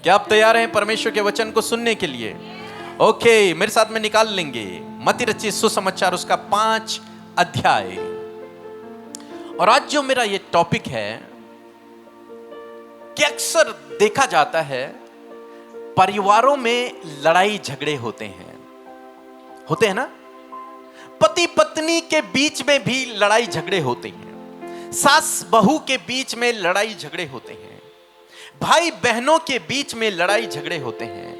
क्या आप तैयार हैं परमेश्वर के वचन को सुनने के लिए? ओके, मेरे साथ में निकाल लेंगे मत्ती रचित सुसमाचार उसका 5 अध्याय। और आज जो मेरा ये टॉपिक है कि अक्सर देखा जाता है परिवारों में लड़ाई झगड़े होते हैं ना। पति पत्नी के बीच में भी लड़ाई झगड़े होते हैं, सास बहू के बीच में लड़ाई झगड़े होते हैं, भाई बहनों के बीच में लड़ाई झगड़े होते हैं,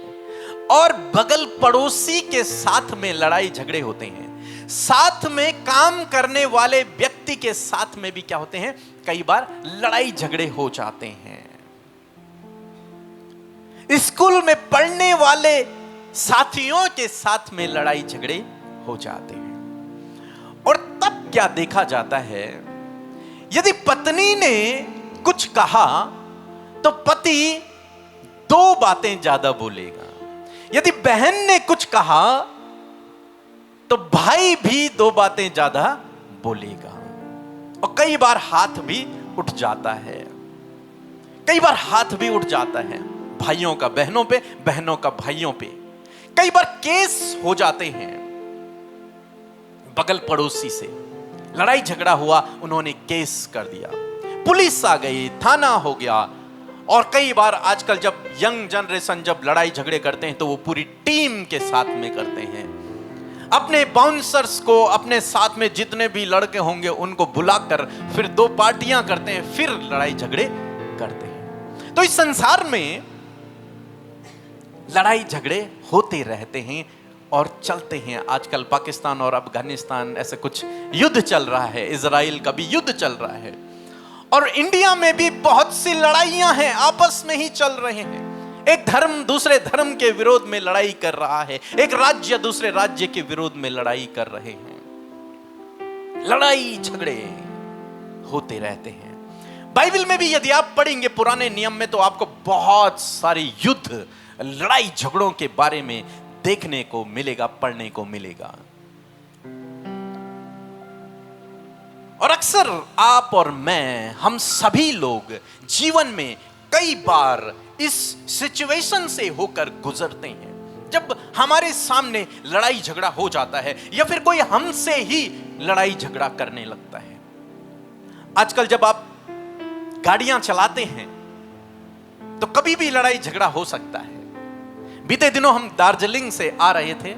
और बगल पड़ोसी के साथ में लड़ाई झगड़े होते हैं। साथ में काम करने वाले व्यक्ति के साथ में भी क्या होते हैं, कई बार लड़ाई झगड़े हो जाते हैं। स्कूल में पढ़ने वाले साथियों के साथ में लड़ाई झगड़े हो जाते हैं। और तब क्या देखा जाता है, यदि पत्नी ने कुछ कहा तो पति 2 बातें ज्यादा बोलेगा, यदि बहन ने कुछ कहा तो भाई भी 2 बातें ज्यादा बोलेगा। और कई बार हाथ भी उठ जाता है, भाइयों का बहनों पे, बहनों का भाइयों पे। कई बार केस हो जाते हैं, बगल पड़ोसी से लड़ाई झगड़ा हुआ, उन्होंने केस कर दिया, पुलिस आ गई, थाना हो गया। और कई बार आजकल जब यंग जनरेशन जब लड़ाई झगड़े करते हैं तो वो पूरी टीम के साथ में करते हैं। अपने बाउंसर्स को, अपने साथ में जितने भी लड़के होंगे उनको बुलाकर फिर 2 पार्टियां करते हैं, फिर लड़ाई झगड़े करते हैं। तो इस संसार में लड़ाई झगड़े होते रहते हैं और चलते हैं। आजकल पाकिस्तान और अफगानिस्तान ऐसे कुछ युद्ध चल रहा है, इजराइल का भी युद्ध चल रहा है, और इंडिया में भी बहुत सी लड़ाइयां हैं, आपस में ही चल रहे हैं। एक धर्म दूसरे धर्म के विरोध में लड़ाई कर रहा है, एक राज्य दूसरे राज्य के विरोध में लड़ाई कर रहे हैं। लड़ाई झगड़े होते रहते हैं। बाइबल में भी यदि आप पढ़ेंगे पुराने नियम में तो आपको बहुत सारे युद्ध, लड़ाई झगड़ों के बारे में देखने को मिलेगा, पढ़ने को मिलेगा। और अक्सर आप और मैं, हम सभी लोग जीवन में कई बार इस सिचुएशन से होकर गुजरते हैं, जब हमारे सामने लड़ाई झगड़ा हो जाता है या फिर कोई हमसे ही लड़ाई झगड़ा करने लगता है। आजकल जब आप गाड़ियां चलाते हैं तो कभी भी लड़ाई झगड़ा हो सकता है। बीते दिनों हम दार्जिलिंग से आ रहे थे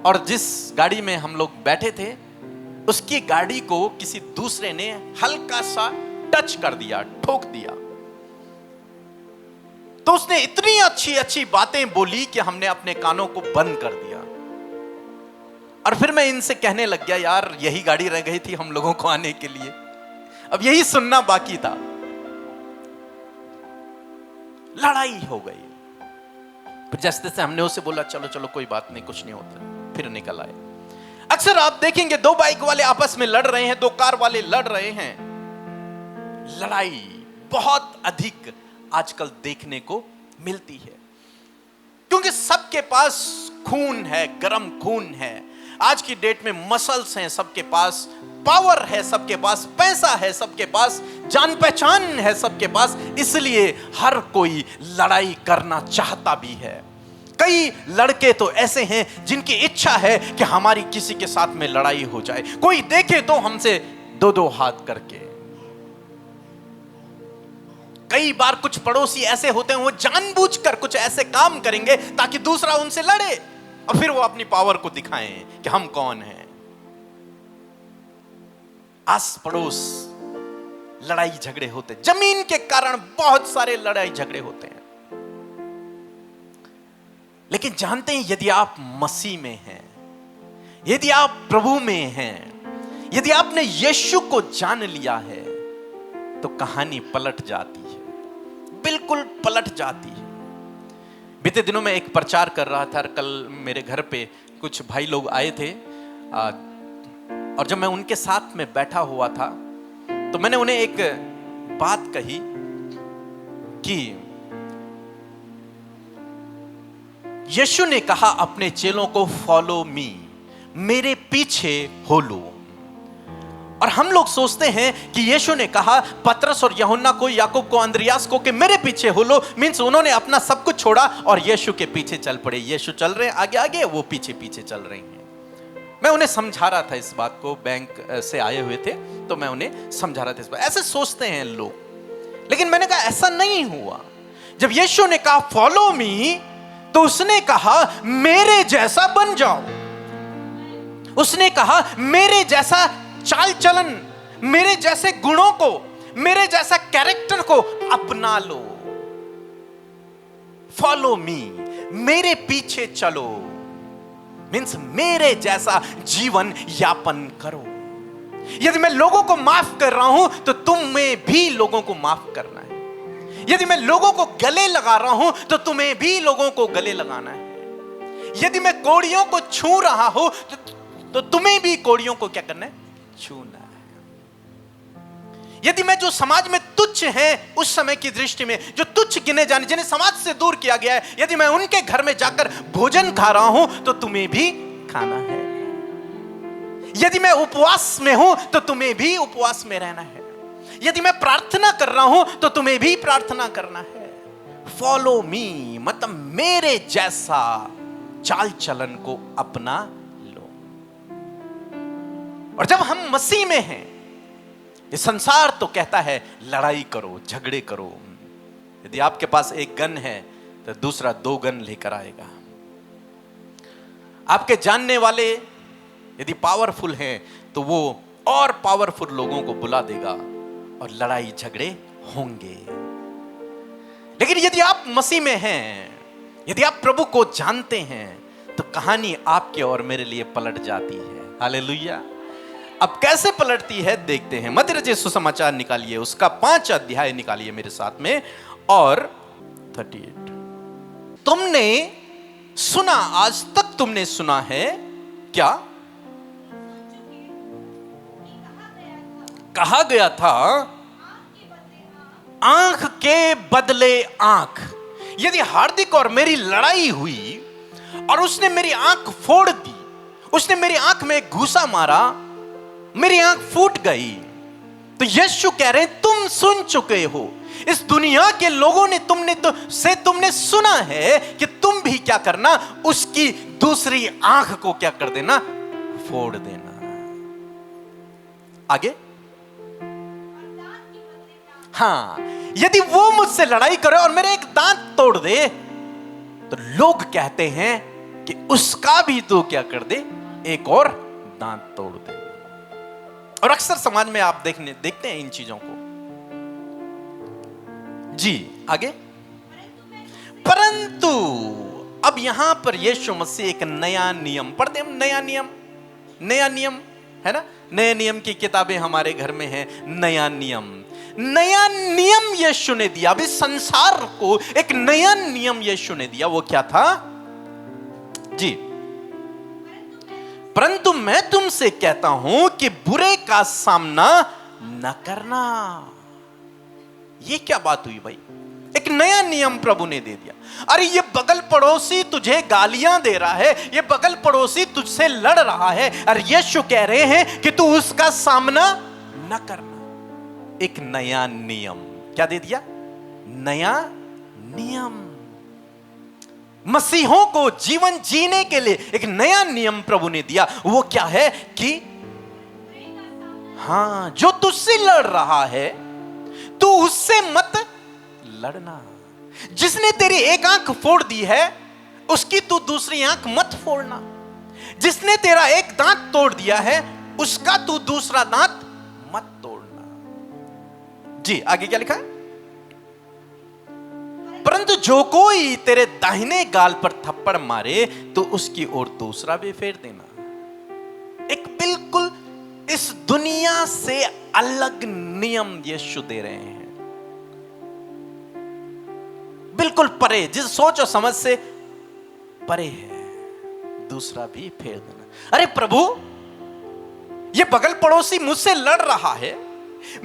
और जिस गाड़ी में हम लोग बैठे थे उसकी गाड़ी को किसी दूसरे ने हल्का सा टच कर दिया, ठोक दिया। तो उसने इतनी अच्छी अच्छी बातें बोली कि हमने अपने कानों को बंद कर दिया। और फिर मैं इनसे कहने लग गया, यार यही गाड़ी रह गई थी हम लोगों को आने के लिए, अब यही सुनना बाकी था। लड़ाई हो गई। फिर जैसे तैसे हमने उसे बोला चलो चलो कोई बात नहीं, कुछ नहीं होता, फिर निकल आए। अक्सर आप देखेंगे 2 बाइक वाले आपस में लड़ रहे हैं, 2 कार वाले लड़ रहे हैं। लड़ाई बहुत अधिक आजकल देखने को मिलती है, क्योंकि सबके पास खून है, गरम खून है। आज की डेट में मसल्स हैं, सबके पास पावर है, सबके पास पैसा है, सबके पास जान पहचान है, सबके पास। इसलिए हर कोई लड़ाई करना चाहता भी है। कई लड़के तो ऐसे हैं जिनकी इच्छा है कि हमारी किसी के साथ में लड़ाई हो जाए, कोई देखे तो हमसे 2-2 हाथ करके। कई बार कुछ पड़ोसी ऐसे होते हैं, वो जानबूझकर कुछ ऐसे काम करेंगे ताकि दूसरा उनसे लड़े और फिर वो अपनी पावर को दिखाएं कि हम कौन हैं। आस पड़ोस लड़ाई झगड़े होते, जमीन के कारण बहुत सारे लड़ाई झगड़े होते हैं। लेकिन जानते हैं, यदि आप मसीह में हैं, यदि आप प्रभु में हैं, यदि आपने यीशु को जान लिया है तो कहानी पलट जाती है, बिल्कुल पलट जाती है। बीते दिनों में एक प्रचार कर रहा था, कल मेरे घर पे कुछ भाई लोग आए थे, और जब मैं उनके साथ में बैठा हुआ था तो मैंने उन्हें एक बात कही कि यीशु ने कहा अपने चेलों को फॉलो मी, मेरे पीछे हो लो। और हम लोग सोचते हैं कि यीशु ने कहा पतरस और यूहन्ना को, याकूब को, अंद्रियास को कि मेरे पीछे हो लो, मींस उन्होंने अपना सब कुछ छोड़ा और यीशु के पीछे चल पड़े। यीशु चल रहे हैं आगे आगे, वो पीछे पीछे चल रही हैं। मैं उन्हें समझा रहा था इस बात को, बैंक से आए हुए थे तो मैं उन्हें समझा रहा था इस बात। ऐसे सोचते हैं लोग, लेकिन मैंने कहा ऐसा नहीं हुआ। जब यीशु ने कहा फॉलो मी, तो उसने कहा मेरे जैसा बन जाओ। उसने कहा मेरे जैसा चाल चलन, मेरे जैसे गुणों को, मेरे जैसा कैरेक्टर को अपना लो। फॉलो मी, मेरे पीछे चलो, मीन्स मेरे जैसा जीवन यापन करो। यदि मैं लोगों को माफ कर रहा हूं तो तुम्हें भी लोगों को माफ करना है। यदि मैं लोगों को गले लगा रहा हूं तो तुम्हें भी लोगों को गले लगाना है। यदि मैं कोड़ियों को छू रहा हूं तो तुम्हें भी कोड़ियों को क्या करना है? छूना है। यदि मैं जो समाज में तुच्छ है, उस समय की दृष्टि में जो तुच्छ गिने जाने, जिन्हें समाज से दूर किया गया है, यदि मैं उनके घर में जाकर भोजन खा रहा हूं तो तुम्हें भी खाना है। यदि मैं उपवास में हूं तो तुम्हें भी उपवास में रहना है। यदि मैं प्रार्थना कर रहा हूं तो तुम्हें भी प्रार्थना करना है। फॉलो मी मतलब मेरे जैसा चाल चलन को अपना लो। और जब हम मसीह में हैं, ये संसार तो कहता है लड़ाई करो, झगड़े करो। यदि आपके पास एक गन है तो दूसरा 2 गन लेकर आएगा। आपके जानने वाले यदि पावरफुल हैं तो वो और पावरफुल लोगों को बुला देगा और लड़ाई झगड़े होंगे। लेकिन यदि आप मसीह में हैं, यदि आप प्रभु को जानते हैं, तो कहानी आपके और मेरे लिए पलट जाती है। हालेलुया। अब कैसे पलटती है देखते हैं। मत्ती रचित सुसमाचार निकालिए, उसका 5 अध्याय निकालिए मेरे साथ में, और 38। तुमने सुना, आज तक तुमने सुना है क्या? कहा गया था आंख के बदले आंख। यदि हार्दिक और मेरी लड़ाई हुई और उसने मेरी आंख फोड़ दी, उसने मेरी आंख में घूसा मारा, मेरी आंख फूट गई, तो यीशु कह रहे हैं तुम सुन चुके हो, इस दुनिया के लोगों ने तुमने सुना है कि तुम भी क्या करना, उसकी दूसरी आंख को क्या कर देना? फोड़ देना। आगे, हाँ, यदि वो मुझसे लड़ाई करे और मेरा एक दांत तोड़ दे, तो लोग कहते हैं कि उसका भी तो क्या कर दे, एक और दांत तोड़ दे। और अक्सर समाज में आप देखते हैं इन चीजों को। जी आगे, परंतु अब यहां पर यीशु मसीह एक नया नियम पढ़ते हैं। नया नियम है ना, नए नियम की किताबें हमारे घर में है। नया नियम यीशु ने दिया। अभी संसार को एक नया नियम यीशु ने दिया। वो क्या था जी? परंतु मैं तुमसे कहता हूं कि बुरे का सामना न करना। ये क्या बात हुई भाई? एक नया नियम प्रभु ने दे दिया। अरे ये बगल पड़ोसी तुझे गालियां दे रहा है, ये बगल पड़ोसी तुझसे लड़ रहा है, अरे यीशु कह रहे हैं कि तू उसका सामना न करना। एक नया नियम क्या दे दिया? नया नियम। मसीहों को जीवन जीने के लिए एक नया नियम प्रभु ने दिया। वो क्या है कि हां, जो तुझसे लड़ रहा है तू उससे मत लड़ना। जिसने तेरी एक आंख फोड़ दी है उसकी तू दूसरी आंख मत फोड़ना। जिसने तेरा एक दांत तोड़ दिया है उसका तू दूसरा दांत मत तोड़ना। जी आगे क्या लिखा है? परंतु जो कोई तेरे दाहिने गाल पर थप्पड़ मारे तो उसकी ओर दूसरा भी फेर देना। एक बिल्कुल इस दुनिया से अलग नियम यीशु दे रहे हैं, बिल्कुल परे, जिस सोच और समझ से परे है। दूसरा भी फेर देना। अरे प्रभु, ये बगल पड़ोसी मुझसे लड़ रहा है,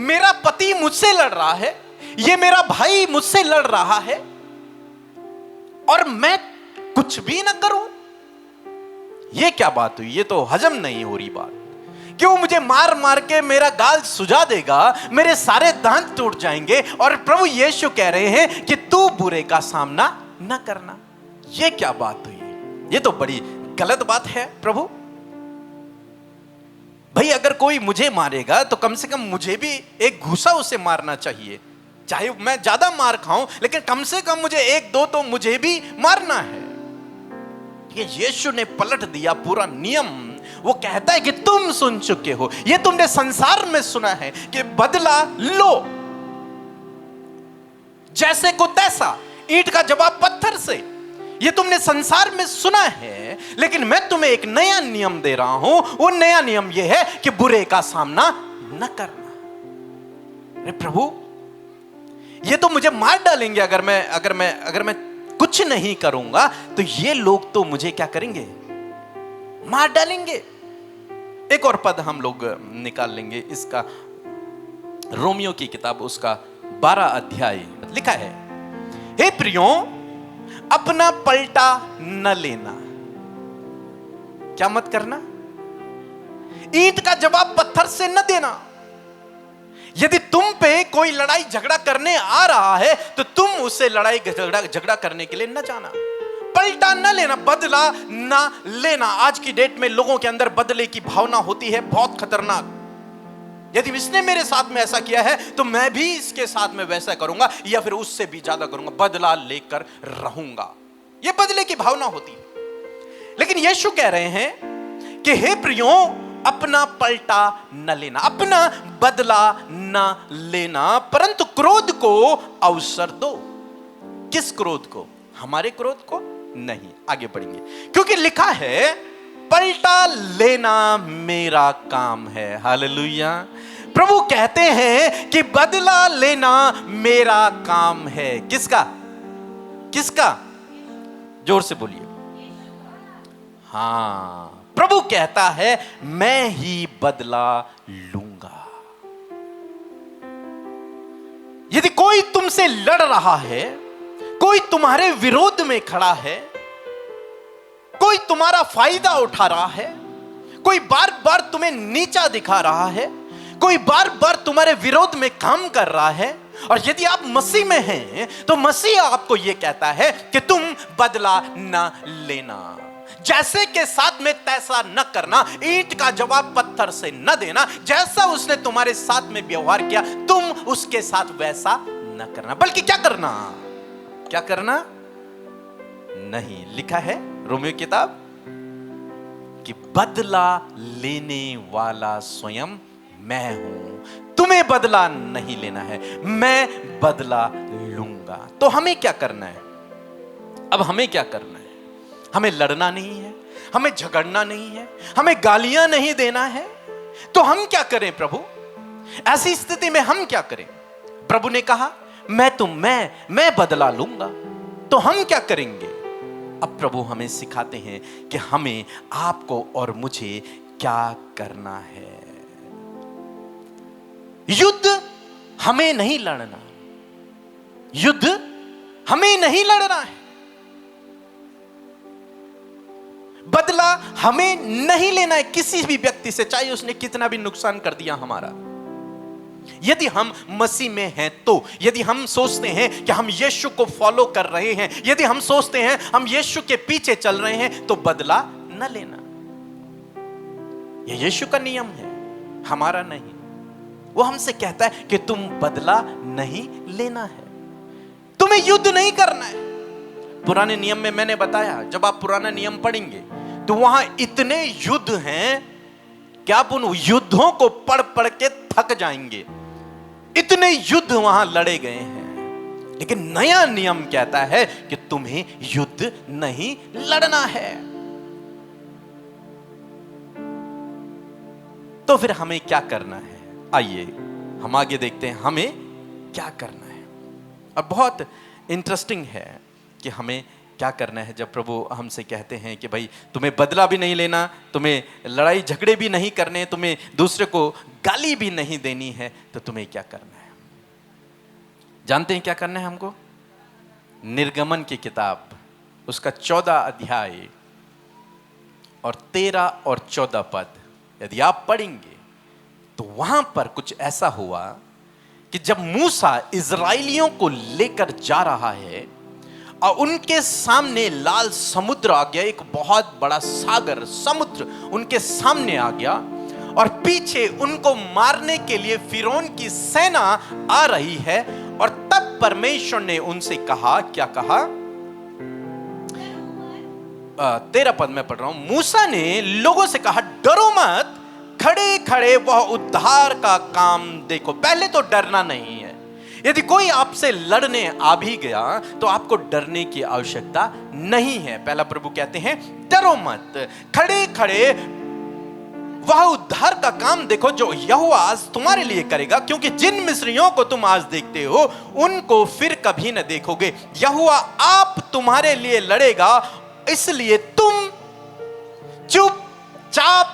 मेरा पति मुझसे लड़ रहा है, ये मेरा भाई मुझसे लड़ रहा है और मैं कुछ भी ना करूं। ये क्या बात हुई? ये तो हजम नहीं हो रही बात। कि वो मुझे मार मार के मेरा गाल सुझा देगा, मेरे सारे दांत टूट जाएंगे, और प्रभु यीशु कह रहे हैं कि तू बुरे का सामना न करना। ये क्या बात हुई? ये तो बड़ी गलत बात है प्रभु। भाई अगर कोई मुझे मारेगा तो कम से कम मुझे भी एक घूसा उसे मारना चाहिए, चाहे मैं ज्यादा मार खाऊं, लेकिन कम से कम मुझे एक दो तो मुझे भी मारना है। ये यीशु ने पलट दिया पूरा नियम। वो कहता है कि तुम सुन चुके हो, ये तुमने संसार में सुना है कि बदला लो जैसे को तैसा, ईंट का जवाब पत्थर से। ये तुमने संसार में सुना है, लेकिन मैं तुम्हें एक नया नियम दे रहा हूं। वो नया नियम यह है कि बुरे का सामना न करना। अरे प्रभु, ये तो मुझे मार डालेंगे अगर मैं कुछ नहीं करूंगा, तो ये लोग तो मुझे क्या करेंगे? मार डालेंगे। एक और पद हम लोग निकाल लेंगे इसका, रोमियो की किताब उसका 12 अध्याय लिखा है, हे प्रियो अपना पलटा न लेना। क्या मत करना? ईंट का जवाब पत्थर से न देना। यदि तुम पे कोई लड़ाई झगड़ा करने आ रहा है तो तुम उससे लड़ाई झगड़ा करने के लिए न जाना। पलटा न लेना, बदला न लेना। आज की डेट में लोगों के अंदर बदले की भावना होती है, बहुत खतरनाक। यदि इसने मेरे साथ में ऐसा किया है तो मैं भी इसके साथ में वैसा करूंगा, या फिर उससे भी ज्यादा करूंगा, बदला लेकर रहूंगा। यह बदले की भावना होती है। लेकिन यीशु कह रहे हैं कि हे प्रियो अपना पलटा न लेना, अपना बदला न लेना, परंतु क्रोध को अवसर दो। किस क्रोध को? हमारे क्रोध को नहीं। आगे बढ़ेंगे, क्योंकि लिखा है पलटा लेना मेरा काम है। हालेलुया। प्रभु कहते हैं कि बदला लेना मेरा काम है। किसका? किसका? जोर से बोलिए। हां, प्रभु कहता है मैं ही बदला लूंगा। यदि कोई तुमसे लड़ रहा है, कोई तुम्हारे विरोध में खड़ा है, कोई तुम्हारा फायदा उठा रहा है, कोई बार बार तुम्हें नीचा दिखा रहा है, कोई बार बार तुम्हारे विरोध में काम कर रहा है, और यदि आप मसीह में हैं तो मसीह आपको यह कहता है कि तुम बदला न लेना, जैसे के साथ में तैसा न करना, ईंट का जवाब पत्थर से न देना। जैसा उसने तुम्हारे साथ में व्यवहार किया तुम उसके साथ वैसा न करना, बल्कि क्या करना? क्या करना? नहीं, लिखा है रोमियो की किताब कि बदला लेने वाला स्वयं मैं हूं, तुम्हें बदला नहीं लेना है, मैं बदला लूंगा। तो हमें क्या करना है? अब हमें क्या करना है? हमें लड़ना नहीं है, हमें झगड़ना नहीं है, हमें गालियां नहीं देना है। तो हम क्या करें प्रभु? ऐसी स्थिति में हम क्या करें? प्रभु ने कहा मैं बदला लूंगा। तो हम क्या करेंगे? अब प्रभु हमें सिखाते हैं कि हमें, आपको और मुझे क्या करना है। युद्ध हमें नहीं लड़ना, युद्ध हमें नहीं लड़ना है, बदला हमें नहीं लेना है किसी भी व्यक्ति से, चाहे उसने कितना भी नुकसान कर दिया हमारा। यदि हम मसीह में हैं तो, यदि हम सोचते हैं कि हम यीशु को फॉलो कर रहे हैं, यदि हम सोचते हैं हम यीशु के पीछे चल रहे हैं, तो बदला न लेना। यह यीशु का नियम है, हमारा नहीं। वो हमसे कहता है कि तुम बदला नहीं लेना है, तुम्हें युद्ध नहीं करना है। पुराने नियम में मैंने बताया, जब आप पुराना नियम पढ़ेंगे तो वहां इतने युद्ध हैं कि आप उन युद्धों को पढ़ पढ़ के थक जाएंगे। इतने युद्ध वहां लड़े गए हैं। लेकिन नया नियम कहता है कि तुम्हें युद्ध नहीं लड़ना है। तो फिर हमें क्या करना है? आइए हम आगे देखते हैं हमें क्या करना है। अब बहुत इंटरेस्टिंग है कि हमें क्या करना है। जब प्रभु हमसे कहते हैं कि भाई तुम्हें बदला भी नहीं लेना, तुम्हें लड़ाई झगड़े भी नहीं करने, तुम्हें दूसरे को गाली भी नहीं देनी है, तो तुम्हें क्या करना है? जानते हैं क्या करना है हमको? निर्गमन की किताब उसका 14 अध्याय और 13 और 14 पद यदि आप पढ़ेंगे तो वहां पर कुछ ऐसा हुआ कि जब मूसा इजराइलियों को लेकर जा रहा है और उनके सामने लाल समुद्र आ गया, एक बहुत बड़ा सागर समुद्र उनके सामने आ गया और पीछे उनको मारने के लिए फिरौन की सेना आ रही है। और तब परमेश्वर ने उनसे कहा, क्या कहा? 13 पद में पढ़ रहा हूं। मूसा ने लोगों से कहा, डरो मत, खड़े खड़े वह उद्धार का काम देखो। पहले तो डरना नहीं है। यदि कोई आपसे लड़ने आ भी गया तो आपको डरने की आवश्यकता नहीं है। पहला प्रभु कहते हैं डरो मत, खड़े खड़े वह उद्धार का काम देखो जो यहोवा आज तुम्हारे लिए करेगा, क्योंकि जिन मिस्रियों को तुम आज देखते हो उनको फिर कभी न देखोगे। यहोवा आप तुम्हारे लिए लड़ेगा, इसलिए तुम चुपचाप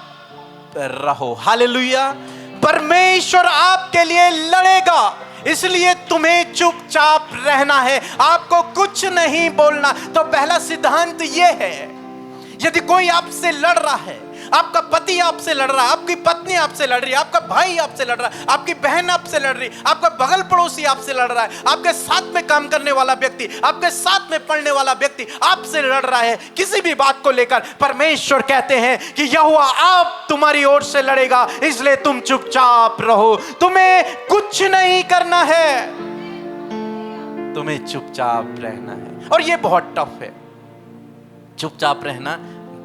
रहो। हालेलुया। परमेश्वर आपके लिए लड़ेगा, इसलिए तुम्हें चुपचाप रहना है, आपको कुछ नहीं बोलना। तो पहला सिद्धांत यह है, यदि कोई आपसे लड़ रहा है, आपका पति आपसे लड़ रहा है, आपकी पत्नी आपसे लड़ रही है, आपका भाई आपसे लड़ रहा है, आपकी बहन आपसे लड़ रही है, आपका बगल पड़ोसी आपसे लड़ रहा है, आपके साथ में काम करने वाला व्यक्ति, आपके साथ में पढ़ने वाला व्यक्ति आपसे लड़ रहा है किसी भी बात को लेकर, परमेश्वर कहते हैं कि यहोवा आप तुम्हारी ओर से लड़ेगा, इसलिए तुम चुपचाप रहो। तुम्हें कुछ नहीं करना है, तुम्हें चुपचाप रहना है। और यह बहुत टफ है, चुपचाप रहना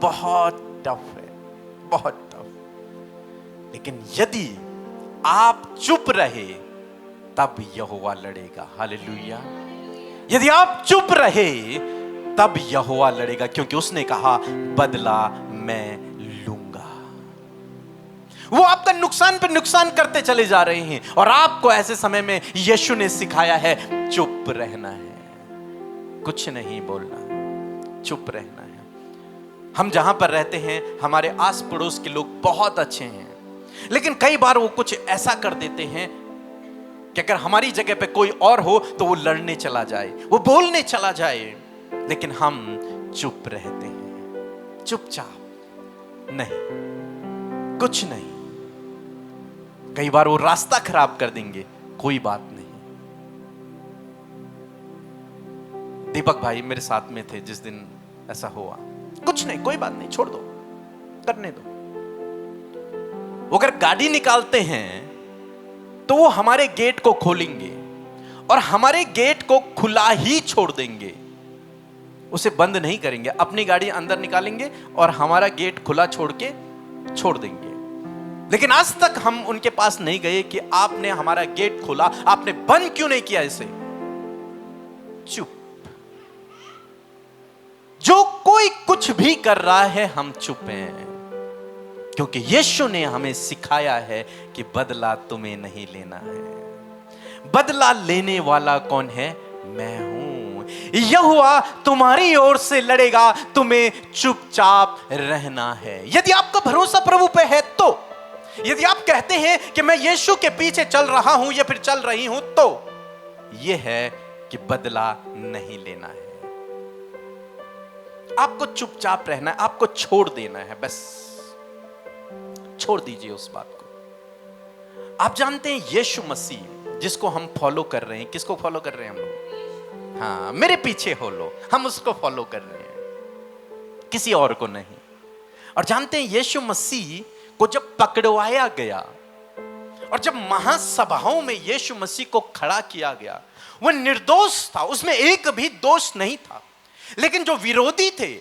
बहुत टफ है, बहुत टफ। लेकिन यदि आप चुप रहे तब यहोवा लड़ेगा। हालेलुया। यदि आप चुप रहे तब यहोवा लड़ेगा, क्योंकि उसने कहा बदला मैं लूंगा। वो आपका नुकसान पर नुकसान करते चले जा रहे हैं और आपको ऐसे समय में यीशु ने सिखाया है चुप रहना है, कुछ नहीं बोलना, चुप रहना है। हम जहां पर रहते हैं हमारे आस पड़ोस के लोग बहुत अच्छे हैं, लेकिन कई बार वो कुछ ऐसा कर देते हैं कि अगर हमारी जगह पे कोई और हो तो वो लड़ने चला जाए, वो बोलने चला जाए, लेकिन हम चुप रहते हैं, चुपचाप, नहीं, कुछ नहीं। कई बार वो रास्ता खराब कर देंगे, कोई बात नहीं। दीपक भाई मेरे साथ में थे जिस दिन ऐसा हुआ, कुछ नहीं, कोई बात नहीं, छोड़ दो, करने दो। वो अगर गाड़ी निकालते हैं तो वो हमारे गेट को खोलेंगे और हमारे गेट को खुला ही छोड़ देंगे, उसे बंद नहीं करेंगे। अपनी गाड़ी अंदर निकालेंगे और हमारा गेट खुला छोड़ के छोड़ देंगे। लेकिन आज तक हम उनके पास नहीं गए कि आपने हमारा गेट खोला, आपने बंद क्यों नहीं किया इसे? चुप। जो कोई कुछ भी कर रहा है हम चुप हैं, क्योंकि यीशु ने हमें सिखाया है कि बदला तुम्हें नहीं लेना है। बदला लेने वाला कौन है? मैं हूं। यहोवा तुम्हारी ओर से लड़ेगा, तुम्हें चुपचाप रहना है। यदि आपका भरोसा प्रभु पे है तो, यदि आप कहते हैं कि मैं यीशु के पीछे चल रहा हूं या फिर चल रही हूं, तो यह है कि बदला नहीं लेना है। आपको चुपचाप रहना है, आपको छोड़ देना है, बस छोड़ दीजिए उस बात को। आप जानते हैं यीशु मसीह जिसको हम फॉलो कर रहे हैं, किसको फॉलो कर रहे हैं हम लोग? हाँ, मेरे पीछे हो लो, हम उसको फॉलो कर रहे हैं, किसी और को नहीं। और जानते हैं यीशु मसीह को जब पकड़वाया गया और जब महासभाओं में यीशु मसीह को खड़ा किया गया, वह निर्दोष था, उसमें एक भी दोष नहीं था। लेकिन जो विरोधी थे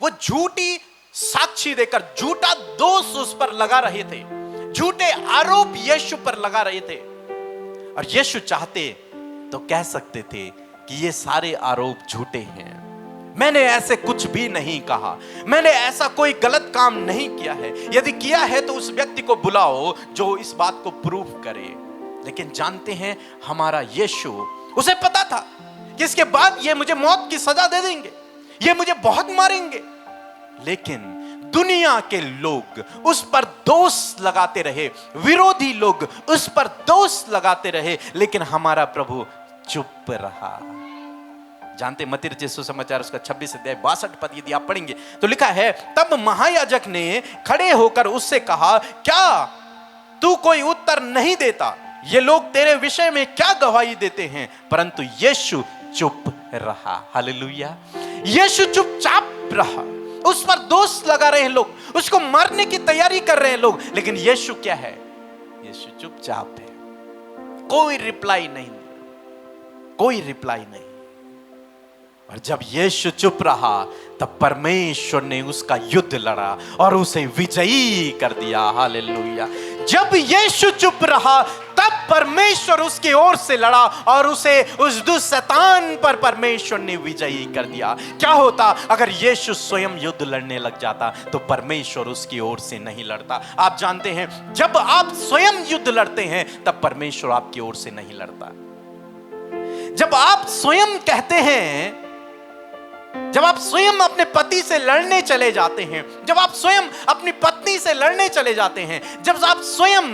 वो झूठी साक्षी देकर झूठा दोष उस पर लगा रहे थे, झूठे आरोप यीशु पर लगा रहे थे। और यीशु चाहते तो कह सकते थे कि ये सारे आरोप झूठे हैं, मैंने ऐसे कुछ भी नहीं कहा, मैंने ऐसा कोई गलत काम नहीं किया है। यदि किया है तो उस व्यक्ति को बुलाओ जो इस बात को प्रूफ करे। लेकिन जानते हैं हमारा यीशु, उसे पता था कि इसके बाद ये मुझे मौत की सजा दे देंगे, ये मुझे बहुत मारेंगे, लेकिन दुनिया के लोग उस पर दोष लगाते रहे, विरोधी लोग उस पर दोष लगाते रहे, लेकिन हमारा प्रभु चुप रहा। जानते मत्ती रचित सुसमाचार उसका 26 अध्याय 62 पद यदि आप पढ़ेंगे तो लिखा है, तब महायाजक ने खड़े होकर उससे कहा, क्या तू कोई उत्तर नहीं देता? ये लोग तेरे विषय में क्या गवाही देते हैं? परंतु यीशु चुप रहा। हालेलुया। यीशु चुपचाप रहा। उस पर दोष लगा रहे हैं लोग, उसको मारने की तैयारी कर रहे हैं लोग, लेकिन यीशु क्या है? यीशु चुपचाप है। कोई रिप्लाई नहीं, कोई रिप्लाई नहीं। और जब यीशु चुप रहा तब परमेश्वर ने उसका युद्ध लड़ा और उसे विजयी कर दिया। हालेलुया। जब यीशु चुप रहा तब परमेश्वर उसकी ओर से लड़ा और उसे उस दुष्ट शैतान पर परमेश्वर ने विजयी कर दिया। क्या होता अगर यीशु स्वयं युद्ध लड़ने लग जाता? तो परमेश्वर उसकी ओर से नहीं लड़ता। आप जानते हैं, जब आप स्वयं युद्ध लड़ते हैं तब परमेश्वर आपकी ओर से नहीं लड़ता। जब आप स्वयं कहते हैं, जब आप स्वयं अपने पति से लड़ने चले जाते हैं, जब आप स्वयं अपनी पत्नी से लड़ने चले जाते हैं, जब आप स्वयं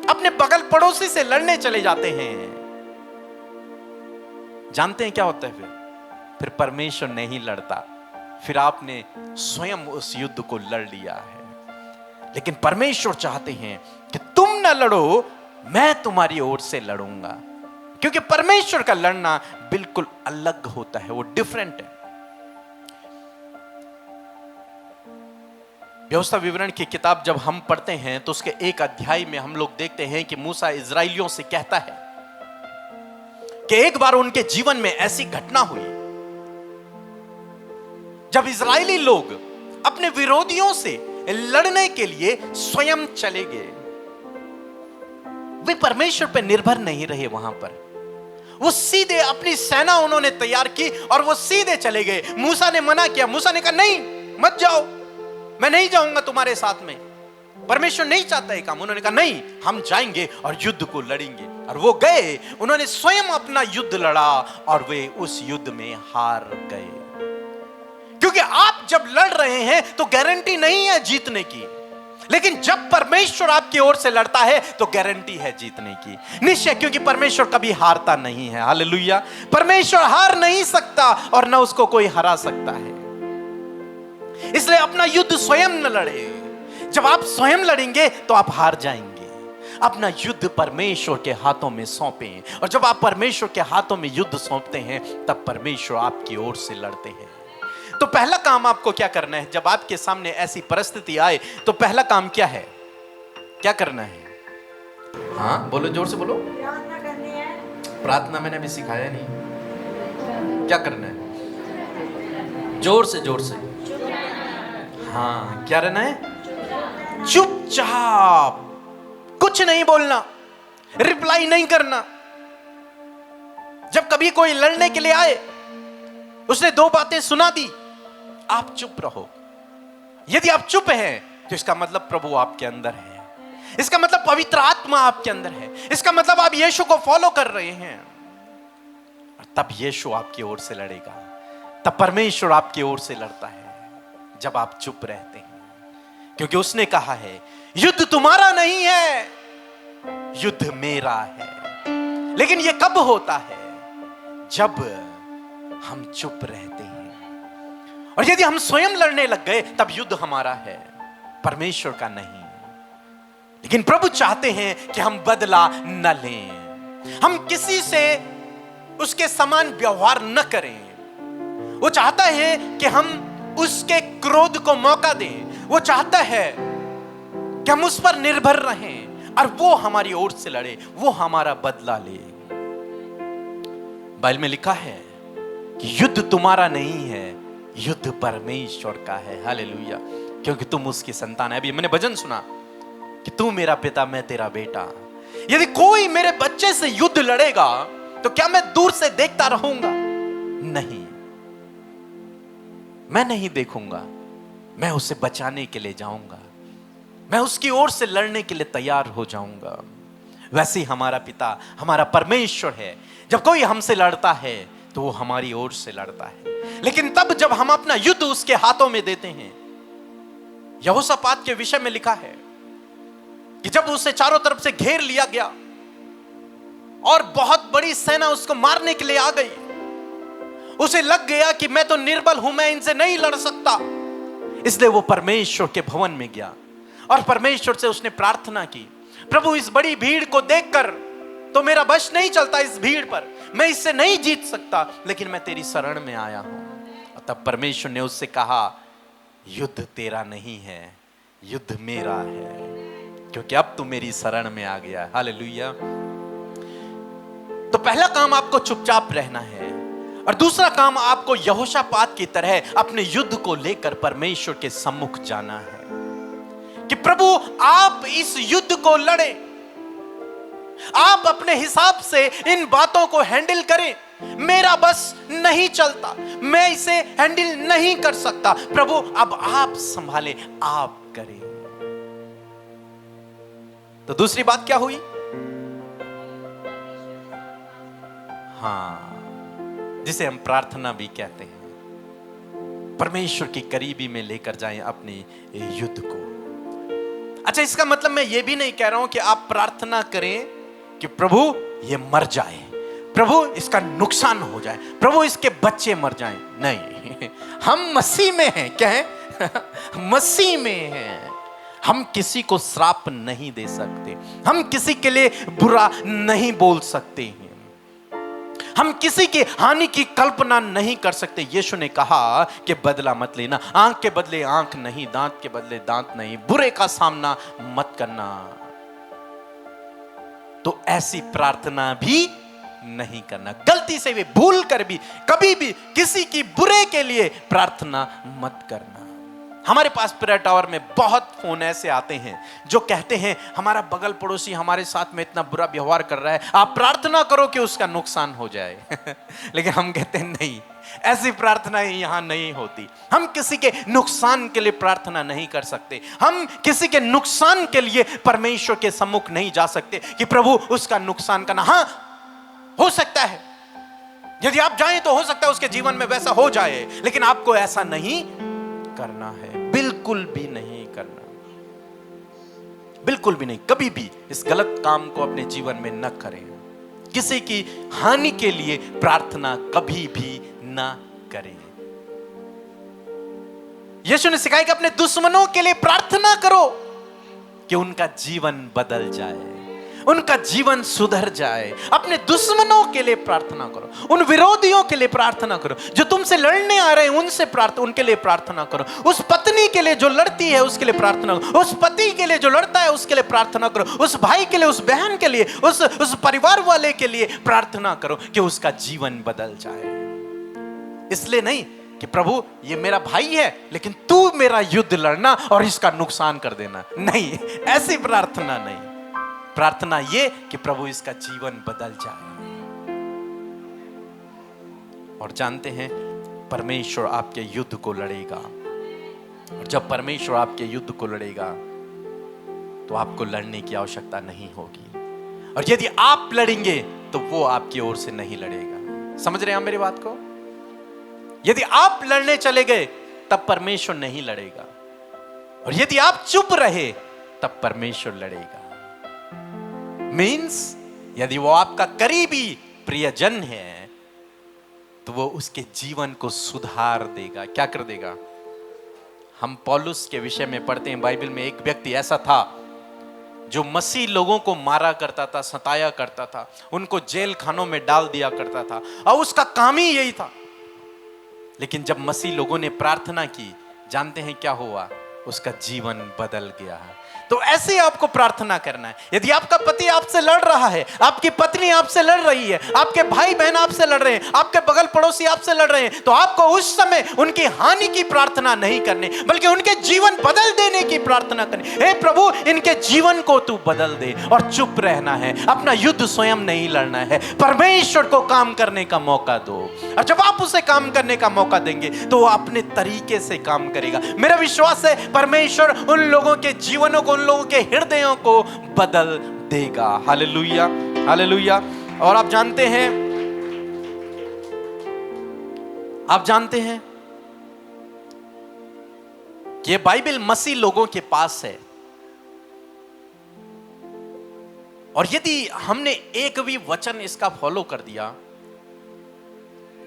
अपने बगल पड़ोसी से लड़ने चले जाते हैं, जानते हैं क्या होता है? फिर परमेश्वर नहीं लड़ता, फिर आपने स्वयं उस युद्ध को लड़ लिया है। लेकिन परमेश्वर चाहते हैं कि तुम ना लड़ो, मैं तुम्हारी ओर से लड़ूंगा। क्योंकि परमेश्वर का लड़ना बिल्कुल अलग होता है, वो डिफरेंट है। व्यवस्था विवरण की किताब जब हम पढ़ते हैं तो उसके एक अध्याय में हम लोग देखते हैं कि मूसा इजराइलियों से कहता है कि एक बार उनके जीवन में ऐसी घटना हुई जब इजरायली लोग अपने विरोधियों से लड़ने के लिए स्वयं चले गए। वे परमेश्वर पर निर्भर नहीं रहे। वहां पर वो सीधे अपनी सेना उन्होंने तैयार की और वो सीधे चले गए। मूसा ने मना किया, मूसा ने कहा नहीं मत जाओ, मैं नहीं जाऊंगा तुम्हारे साथ में, परमेश्वर नहीं चाहता है काम। उन्होंने कहा नहीं, हम जाएंगे और युद्ध को लड़ेंगे। और वो गए, उन्होंने स्वयं अपना युद्ध लड़ा और वे उस युद्ध में हार गए। क्योंकि आप जब लड़ रहे हैं तो गारंटी नहीं है जीतने की, लेकिन जब परमेश्वर आपकी ओर से लड़ता है तो गारंटी है जीतने की, निश्चय। क्योंकि परमेश्वर कभी हारता नहीं है। हालेलुया। परमेश्वर हार नहीं सकता और न उसको कोई हरा सकता है। इसलिए अपना युद्ध स्वयं न लड़े। जब आप स्वयं लड़ेंगे तो आप हार जाएंगे। अपना युद्ध परमेश्वर के हाथों में सौंपें, और जब आप परमेश्वर के हाथों में युद्ध सौंपते हैं तब परमेश्वर आपकी ओर से लड़ते हैं। तो पहला काम आपको क्या करना है? जब आपके सामने ऐसी परिस्थिति आए तो पहला काम क्या है? क्या करना है? हाँ बोलो, जोर से बोलो। प्रार्थना करनी है। प्रार्थना मैंने अभी सिखाया नहीं। क्या करना है? जोर से, जोर से। हाँ, क्या रहना है? चुपचाप, कुछ नहीं बोलना, रिप्लाई नहीं करना। जब कभी कोई लड़ने के लिए आए, उसने दो बातें सुना दी, आप चुप रहो। यदि आप चुप हैं तो इसका मतलब प्रभु आपके अंदर है, इसका मतलब पवित्र आत्मा आपके अंदर है, इसका मतलब आप यीशु को फॉलो कर रहे हैं। और तब यीशु आपकी ओर से लड़ेगा, तब परमेश्वर आपकी ओर से लड़ता है जब आप चुप रहते हैं। क्योंकि उसने कहा है युद्ध तुम्हारा नहीं है, युद्ध मेरा है। लेकिन यह कब होता है? जब हम चुप रहते हैं। और यदि हम स्वयं लड़ने लग गए तब युद्ध हमारा है, परमेश्वर का नहीं। लेकिन प्रभु चाहते हैं कि हम बदला न लें, हम किसी से उसके समान व्यवहार न करें। वो चाहता है कि हम उसके क्रोध को मौका दें। वो चाहता है कि हम उस पर निर्भर रहें और वो हमारी ओर से लड़े, वो हमारा बदला ले। बाइबल में लिखा है कि युद्ध तुम्हारा नहीं है, युद्ध परमेश्वर का है। हालेलुया। क्योंकि तुम उसकी संतान है। अभी मैंने भजन सुना कि तू मेरा पिता मैं तेरा बेटा। यदि कोई मेरे बच्चे से युद्ध लड़ेगा तो क्या मैं दूर से देखता रहूंगा? नहीं, मैं नहीं देखूंगा, मैं उसे बचाने के लिए जाऊंगा, मैं उसकी ओर से लड़ने के लिए तैयार हो जाऊंगा। वैसे ही हमारा पिता, हमारा परमेश्वर है। जब कोई हमसे लड़ता है तो वो हमारी ओर से लड़ता है। लेकिन तब जब हम अपना युद्ध उसके हाथों में देते हैं, यहोशापात के विषय में लिखा है कि जब उसे चारों तरफ से घेर लिया गया और बहुत बड़ी सेना उसको मारने के लिए आ गई, उसे लग गया कि मैं तो निर्बल हूं, मैं इनसे नहीं लड़ सकता, इसलिए वो परमेश्वर के भवन में गया और परमेश्वर से उसने प्रार्थना की, प्रभु इस बड़ी भीड़ को देखकर तो मेरा बस नहीं चलता, इस भीड़ पर मैं इससे नहीं जीत सकता, लेकिन मैं तेरी शरण में आया हूं। तब परमेश्वर ने उससे कहा, युद्ध तेरा नहीं है, युद्ध मेरा है, क्योंकि अब तू मेरी शरण में आ गया। हालेलुया। तो पहला काम आपको चुपचाप रहना है, और दूसरा काम आपको यहोशापात की तरह अपने युद्ध को लेकर परमेश्वर के सम्मुख जाना है कि प्रभु आप इस युद्ध को लड़े, आप अपने हिसाब से इन बातों को हैंडल करें, मेरा बस नहीं चलता, मैं इसे हैंडल नहीं कर सकता, प्रभु अब आप संभाले, आप करें। तो दूसरी बात क्या हुई? हाँ, जिसे हम प्रार्थना भी कहते हैं, परमेश्वर की करीबी में लेकर जाएं अपने युद्ध को। अच्छा, इसका मतलब मैं ये भी नहीं कह रहा हूं कि आप प्रार्थना करें कि प्रभु ये मर जाए, प्रभु इसका नुकसान हो जाए, प्रभु इसके बच्चे मर जाएं। नहीं, हम मसीह में हैं। क्या है? मसीह में हैं। हम किसी को श्राप नहीं दे सकते, हम किसी के लिए बुरा नहीं बोल सकते हैं, हम किसी की हानि की कल्पना नहीं कर सकते। यीशु ने कहा कि बदला मत लेना, आंख के बदले आंख नहीं, दांत के बदले दांत नहीं, बुरे का सामना मत करना। तो ऐसी प्रार्थना भी नहीं करना, गलती से भी, भूल कर भी, कभी भी किसी की बुरे के लिए प्रार्थना मत करना। हमारे पास प्रेयर टावर में बहुत फोन ऐसे आते हैं जो कहते हैं हमारा बगल पड़ोसी हमारे साथ में इतना बुरा व्यवहार कर रहा है, आप प्रार्थना करो कि उसका नुकसान हो जाए। लेकिन हम कहते हैं नहीं, ऐसी प्रार्थनाएं यहां नहीं होती। हम किसी के नुकसान के लिए प्रार्थना नहीं कर सकते, हम किसी के नुकसान के लिए परमेश्वर के सम्मुख नहीं जा सकते कि प्रभु उसका नुकसान करना। हाँ, हो सकता है, यदि आप जाएं तो हो सकता है उसके जीवन में वैसा हो जाए, लेकिन आपको ऐसा नहीं करना है, बिल्कुल भी नहीं करना, बिल्कुल भी नहीं। कभी भी इस गलत काम को अपने जीवन में न करें। किसी की हानि के लिए प्रार्थना कभी भी न करें। यीशु ने सिखाया कि अपने दुश्मनों के लिए प्रार्थना करो कि उनका जीवन बदल जाए, उनका जीवन सुधर जाए। अपने दुश्मनों के लिए प्रार्थना करो, उन विरोधियों के लिए प्रार्थना करो, जो तुमसे लड़ने आ रहे हैं उनके लिए प्रार्थना करो। उस पत्नी के लिए जो लड़ती है उसके लिए प्रार्थना करो, उस पति के लिए जो लड़ता है उसके लिए प्रार्थना करो, उस भाई के लिए, उस बहन के लिए, उस परिवार वाले के लिए प्रार्थना करो कि उसका जीवन बदल जाए। इसलिए नहीं कि प्रभु ये मेरा भाई है लेकिन तू मेरा युद्ध लड़ना और इसका नुकसान कर देना, नहीं, ऐसी प्रार्थना नहीं। प्रार्थना ये कि प्रभु इसका जीवन बदल जाए। और जानते हैं परमेश्वर आपके युद्ध को लड़ेगा, और जब परमेश्वर आपके युद्ध को लड़ेगा तो आपको लड़ने की आवश्यकता नहीं होगी, और यदि आप लड़ेंगे तो वो आपकी ओर से नहीं लड़ेगा। समझ रहे हैं मेरी बात को? यदि आप लड़ने चले गए तब परमेश्वर नहीं लड़ेगा, और यदि आप चुप रहे तब परमेश्वर लड़ेगा। मीन्स यदि वो आपका करीबी प्रियजन है तो वो उसके जीवन को सुधार देगा। क्या कर देगा? हम पौलुस के विषय में पढ़ते हैं बाइबल में, एक व्यक्ति ऐसा था जो मसीह लोगों को मारा करता था, सताया करता था, उनको जेल खानों में डाल दिया करता था, और उसका काम ही यही था। लेकिन जब मसीह लोगों ने प्रार्थना की, जानते हैं क्या हुआ? उसका जीवन बदल गया। तो ऐसे आपको प्रार्थना करना है। यदि आपका पति आपसे लड़ रहा है, आपकी पत्नी आपसे लड़ रही है, आपके भाई बहन आपसे लड़ रहे हैं, आपके बगल पड़ोसी आपसे लड़ रहे हैं, तो आपको उस समय उनकी हानि की प्रार्थना नहीं करनी, बल्कि उनके जीवन बदल देने की प्रार्थना करनी। हे प्रभु, इनके जीवन को तू बदल दे, और चुप रहना है। अपना युद्ध स्वयं नहीं लड़ना है, परमेश्वर को काम करने का मौका दो। और जब आप उसे काम करने का मौका देंगे तो वो अपने तरीके से काम करेगा। मेरा विश्वास है परमेश्वर उन लोगों के जीवनों को, उन लोगों के हृदयों को बदल देगा। Hallelujah, hallelujah. और आप जानते हैं कि ये बाइबल मसीह लोगों के पास है, और यदि हमने एक भी वचन इसका फॉलो कर दिया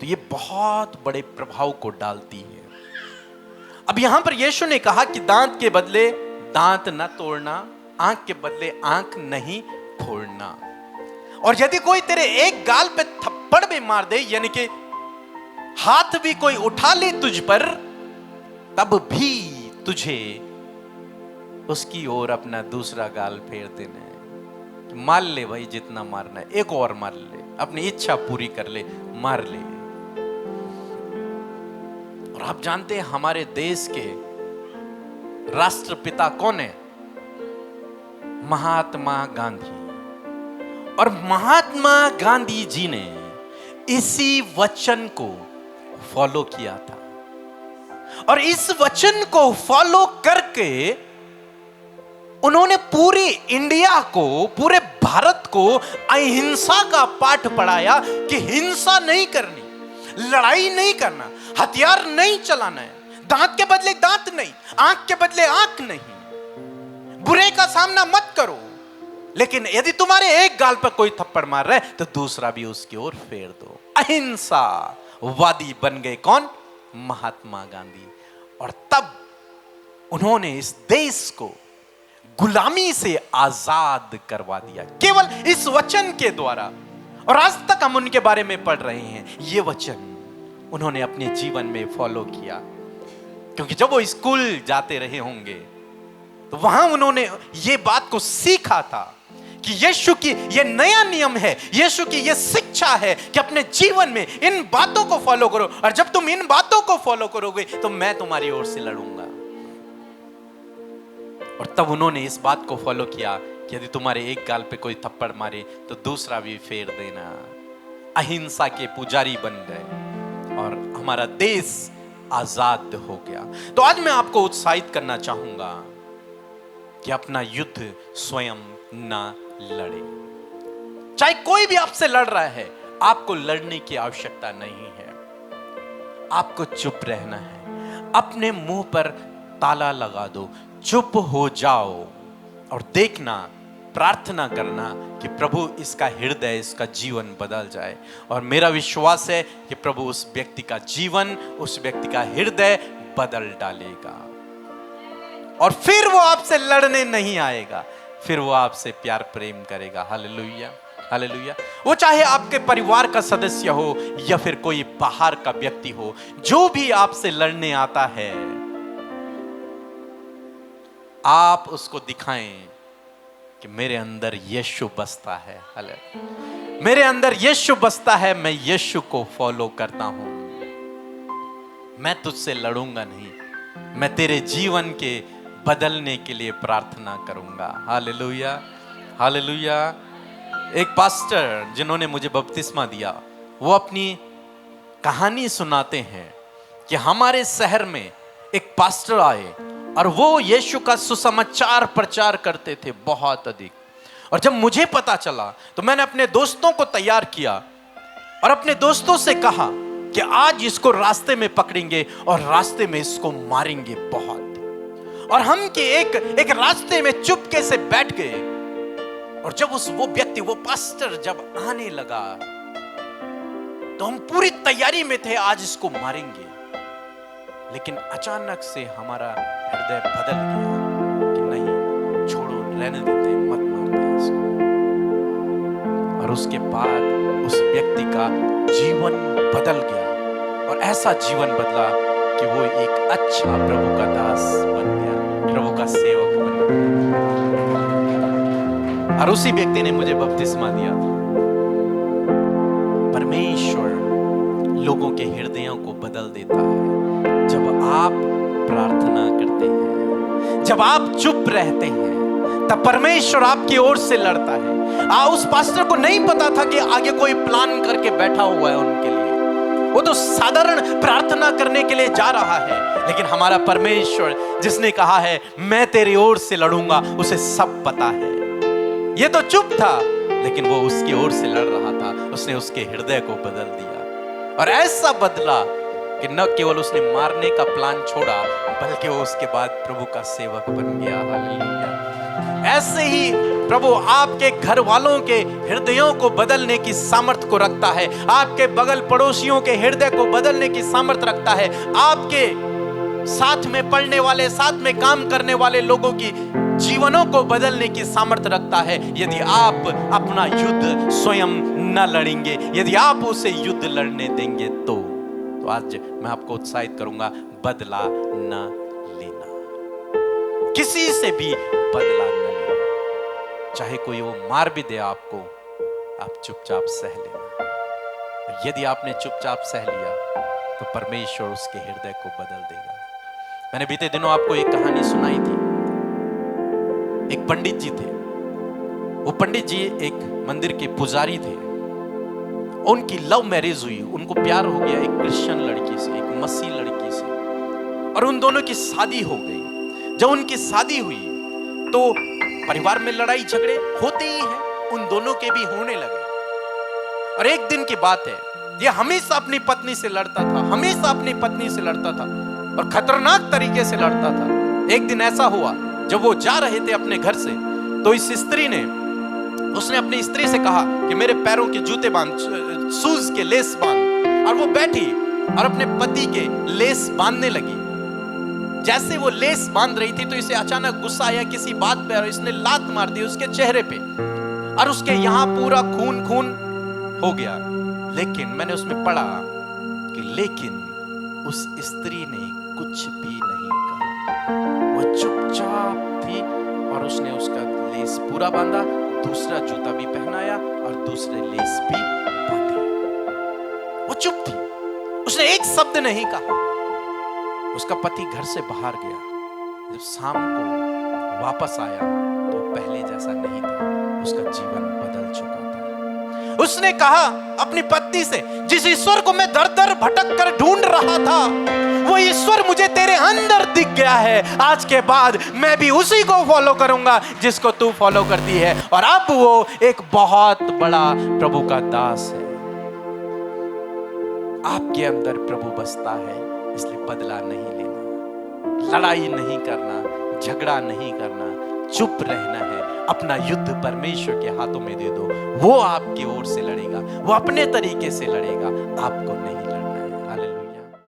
तो ये बहुत बड़े प्रभाव को डालती है। अब यहां पर यीशु ने कहा कि दांत के बदले दांत न तोड़ना, आंख के बदले आंख नहीं फोड़ना। और यदि कोई तेरे एक गाल पे थप्पड़ भी मार दे, यानी कि हाथ भी कोई उठा ले तुझ पर, तब भी तुझे उसकी ओर अपना दूसरा गाल फेर देना है। मार ले भाई, जितना मारना है, एक और मार ले, अपनी इच्छा पूरी कर ले, मार ले। और आप जानते हैं हमारे देश के राष्ट्रपिता कौन है? महात्मा गांधी। और महात्मा गांधी जी ने इसी वचन को फॉलो किया था, और इस वचन को फॉलो करके उन्होंने पूरी इंडिया को, पूरे भारत को अहिंसा का पाठ पढ़ाया कि हिंसा नहीं करनी, लड़ाई नहीं करना, हथियार नहीं चलाना है, दांत के बदले दांत नहीं, आंख के बदले आंख नहीं, बुरे का सामना मत करो। लेकिन यदि तुम्हारे एक गाल पर कोई थप्पड़ मार रहा है तो दूसरा भी उसकी ओर फेर दो। अहिंसा वादी बन गए कौन? महात्मा गांधी। और तब उन्होंने इस देश को गुलामी से आजाद करवा दिया, केवल इस वचन के द्वारा। और आज तक हम उनके बारे में पढ़ रहे हैं, ये वचन उन्होंने अपने जीवन में फॉलो किया। क्योंकि जब वो स्कूल जाते रहे होंगे तो वहां उन्होंने ये बात को सीखा था कि यीशु की ये नया नियम है, यीशु की ये शिक्षा है कि अपने जीवन में इन बातों को फॉलो करो, और जब तुम इन बातों को फॉलो करोगे तो मैं तुम्हारी ओर से लड़ूंगा। और तब उन्होंने इस बात को फॉलो किया कि यदि तुम्हारे एक गाल पे कोई थप्पड़ मारे तो दूसरा भी फेर देना। अहिंसा के पुजारी बन गए और हमारा देश आजाद हो गया। तो आज मैं आपको उत्साहित करना चाहूंगा कि अपना युद्ध स्वयं ना लड़े। चाहे कोई भी आपसे लड़ रहा है, आपको लड़ने की आवश्यकता नहीं है, आपको चुप रहना है। अपने मुंह पर ताला लगा दो, चुप हो जाओ और देखना, प्रार्थना करना कि प्रभु इसका हृदय, इसका जीवन बदल जाए। और मेरा विश्वास है कि प्रभु उस व्यक्ति का जीवन, उस व्यक्ति का हृदय बदल डालेगा, और फिर वो आपसे लड़ने नहीं आएगा, फिर वो आपसे प्यार प्रेम करेगा। Hallelujah, hallelujah. वो चाहे आपके परिवार का सदस्य हो या फिर कोई बाहर का व्यक्ति हो, जो भी आपसे लड़ने आता है, आप उसको दिखाएं कि मेरे अंदर यीशु बसता है। हालेलुया, मेरे अंदर यीशु बसता है, मैं यीशु को फॉलो करता हूं, मैं तुझसे लड़ूंगा नहीं, मैं तेरे जीवन के बदलने के लिए प्रार्थना करूंगा। Hallelujah, hallelujah. एक पास्टर जिन्होंने मुझे बपतिस्मा दिया, वो अपनी कहानी सुनाते हैं कि हमारे शहर में एक पास्टर आए और वो यीशु का सुसमाचार प्रचार करते थे बहुत अधिक। और जब मुझे पता चला तो मैंने अपने दोस्तों को तैयार किया और अपने दोस्तों से कहा कि आज इसको रास्ते में पकड़ेंगे और रास्ते में इसको मारेंगे बहुत। और हम के एक रास्ते में चुपके से बैठ गए, और जब वो व्यक्ति, वो पास्टर जब आने लगा तो हम पूरी तैयारी में थे, आज इसको मारेंगे। लेकिन अचानक से हमारा हृदय बदल गया कि नहीं, छोड़ो, रहने देते, मत मारते इसको। और उसके बाद उस व्यक्ति का जीवन बदल गया, और ऐसा जीवन बदला कि वो एक अच्छा प्रभु का दास बन गया, प्रभु का सेवक बन गया। और उसी व्यक्ति ने मुझे बपतिस्मा दिया था। परमेश्वर लोगों के हृदयों को बदल देता है जब आप प्रार्थना करते हैं, जब आप चुप रहते हैं, तब परमेश्वर आपकी ओर से लड़ता है। उस पास्टर को नहीं पता था कि आगे कोई प्लान करके बैठा हुआ है उनके लिए, वो तो साधारण प्रार्थना करने के लिए जा रहा है। लेकिन हमारा परमेश्वर जिसने कहा है मैं तेरी ओर से लड़ूंगा, उसे सब पता है। ये तो चुप था, लेकिन वो उसकी ओर से लड़ रहा था। उसने उसके हृदय को बदल दिया, और ऐसा बदला कि न केवल उसने मारने का प्लान छोड़ा, बल्कि वो उसके बाद प्रभु का सेवक बन गया। हालेलुया, ऐसे ही प्रभु आपके घर वालों के हृदयों को बदलने की सामर्थ्य को रखता है, आपके बगल पड़ोसियों के हृदय को बदलने की सामर्थ्य रखता है, आपके साथ में पढ़ने वाले, साथ में काम करने वाले लोगों की जीवनों को बदलने की सामर्थ्य रखता है, यदि आप अपना युद्ध स्वयं न लड़ेंगे, यदि आप उसे युद्ध लड़ने देंगे तो आज मैं आपको उत्साहित करूंगा, बदला न लेना, किसी से भी बदला न लेना, चाहे कोई वो मार भी दे आपको, आप चुपचाप सह लेना। यदि आपने चुपचाप सह लिया तो परमेश्वर उसके हृदय को बदल देगा। मैंने बीते दिनों आपको एक कहानी सुनाई थी। एक पंडित जी थे, वो पंडित जी एक मंदिर के पुजारी थे, उनकी लव मैरिज हुई, उनको प्यार हो गया एक क्रिश्चियन लड़की से, एक मसीह लड़की से, और उन दोनों की शादी हो गई। जब उनकी शादी हुई तो परिवार में लड़ाई झगड़े होते ही हैं, उन दोनों के भी होने लगे। और एक दिन की बात है, ये हमेशा अपनी पत्नी से लड़ता था, हमेशा अपनी पत्नी से लड़ता था और खतरनाक तरीके से लड़ता था। एक दिन ऐसा हुआ, जब वो जा रहे थे अपने घर से, तो इस स्त्री ने, उसने अपनी स्त्री से कहा कि मेरे पैरों के जूते बांध, शूज के लेस बांध, और वो बैठी और अपने पति के लेस बांधने लगी। जैसे वो लेस बांध रही थी तो इसे अचानक गुस्सा आया किसी बात पे, और इसने लात मार दी उसके चेहरे पे, और उसके यहां पूरा खून खून हो गया। लेकिन मैंने उसमें पढ़ा कि लेकिन उस स्त्री ने कुछ भी नहीं कहा, वो चुपचाप थी, और उसने उसका लेस पूरा बांधा, दूसरा जूता भी पहनाया और दूसरे लेस भी बांधे। वो चुप थी, उसने एक शब्द नहीं कहा। उसका पति घर से बाहर गया, जब शाम को वापस आया तो पहले जैसा नहीं था, उसका जीवन बदल चुका था। उसने कहा अपनी पत्नी से, जिस ईश्वर को मैं दर दर भटक कर ढूंढ रहा था, वो ईश्वर मुझे तेरे अंदर दिख गया है। आज के बाद मैं भी उसी को फॉलो करूंगा जिसको तू फॉलो करती है। और अब वो एक बहुत बड़ा प्रभु का दास है। आपके अंदर प्रभु बसता है, इसलिए बदला नहीं लेना, लड़ाई नहीं करना, झगड़ा नहीं करना, चुप रहना है। अपना युद्ध परमेश्वर के हाथों में दे दो, वो आपकी ओर से लड़ेगा, वो अपने तरीके से लड़ेगा, आपको नहीं